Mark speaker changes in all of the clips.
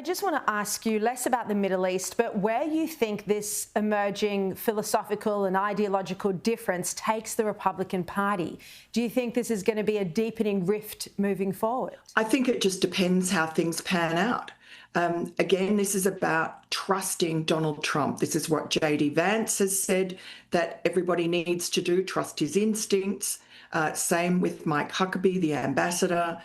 Speaker 1: just want to ask you less about the Middle East, but where you think this emerging philosophical and ideological difference takes the Republican Party. Do you think this is going to be a deepening rift moving forward?
Speaker 2: I think it just depends how things pan out. Again, this is about trusting Donald Trump. This is what JD Vance has said that everybody needs to do, trust his instincts. Same with Mike Huckabee, the ambassador.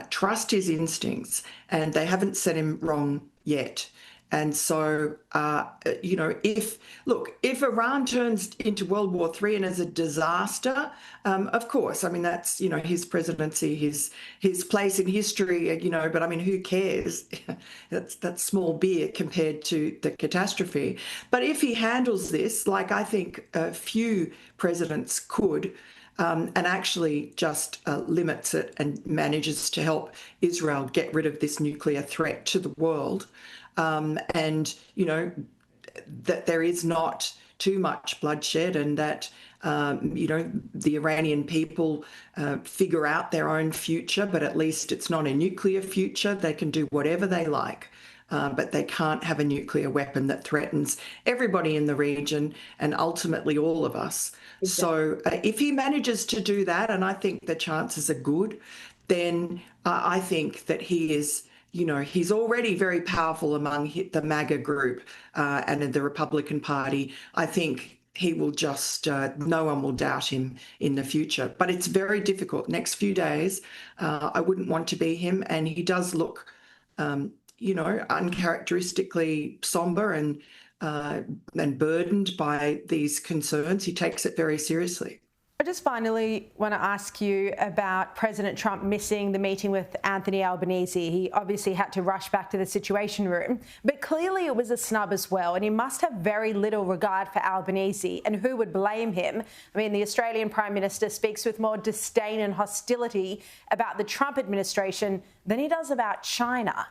Speaker 2: Trust his instincts, and they haven't set him wrong yet. And so, if Iran turns into World War III and is a disaster, of course, I mean, that's, his presidency, his place in history, but I mean, who cares? That's small beer compared to the catastrophe. But if he handles this, like I think a few presidents could, and actually just limits it and manages to help Israel get rid of this nuclear threat to the world, that there is not too much bloodshed, and that the Iranian people figure out their own future, but at least it's not a nuclear future. They can do whatever they like. But they can't have a nuclear weapon that threatens everybody in the region and ultimately all of us. Exactly. So if he manages to do that, and I think the chances are good, then I think that he is, he's already very powerful among the MAGA group and in the Republican Party. I think he will just, no one will doubt him in the future. But it's very difficult. Next few days, I wouldn't want to be him. And he does look uncharacteristically sombre and burdened by these concerns. He takes it very seriously.
Speaker 1: I just finally want to ask you about President Trump missing the meeting with Anthony Albanese. He obviously had to rush back to the Situation Room, but clearly it was a snub as well, and he must have very little regard for Albanese, and who would blame him? I mean, the Australian Prime Minister speaks with more disdain and hostility about the Trump administration than he does about China.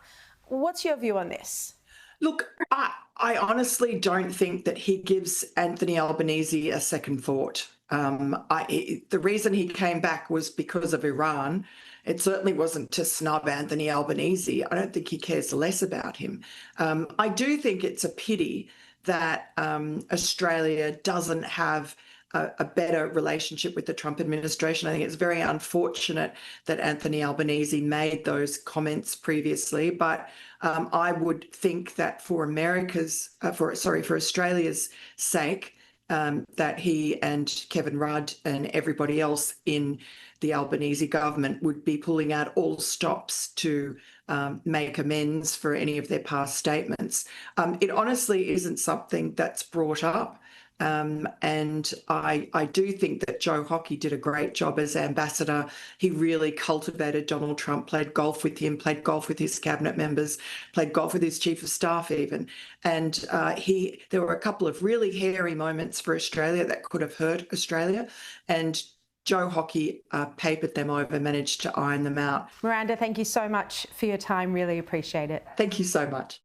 Speaker 1: What's your view on this?
Speaker 2: Look, I honestly don't think that he gives Anthony Albanese a second thought. The reason he came back was because of Iran. It certainly wasn't to snub Anthony Albanese. I don't think he cares less about him. I do think it's a pity that Australia doesn't have a better relationship with the Trump administration. I think it's very unfortunate that Anthony Albanese made those comments previously, but I would think that for Australia's sake, that he and Kevin Rudd and everybody else in the Albanese government would be pulling out all stops to make amends for any of their past statements. It honestly isn't something that's brought up. And I do think that Joe Hockey did a great job as ambassador. He really cultivated Donald Trump, played golf with him, played golf with his cabinet members, played golf with his chief of staff even. And there were a couple of really hairy moments for Australia that could have hurt Australia. And Joe Hockey papered them over, managed to iron them out.
Speaker 1: Miranda, thank you so much for your time. Really appreciate it.
Speaker 2: Thank you so much.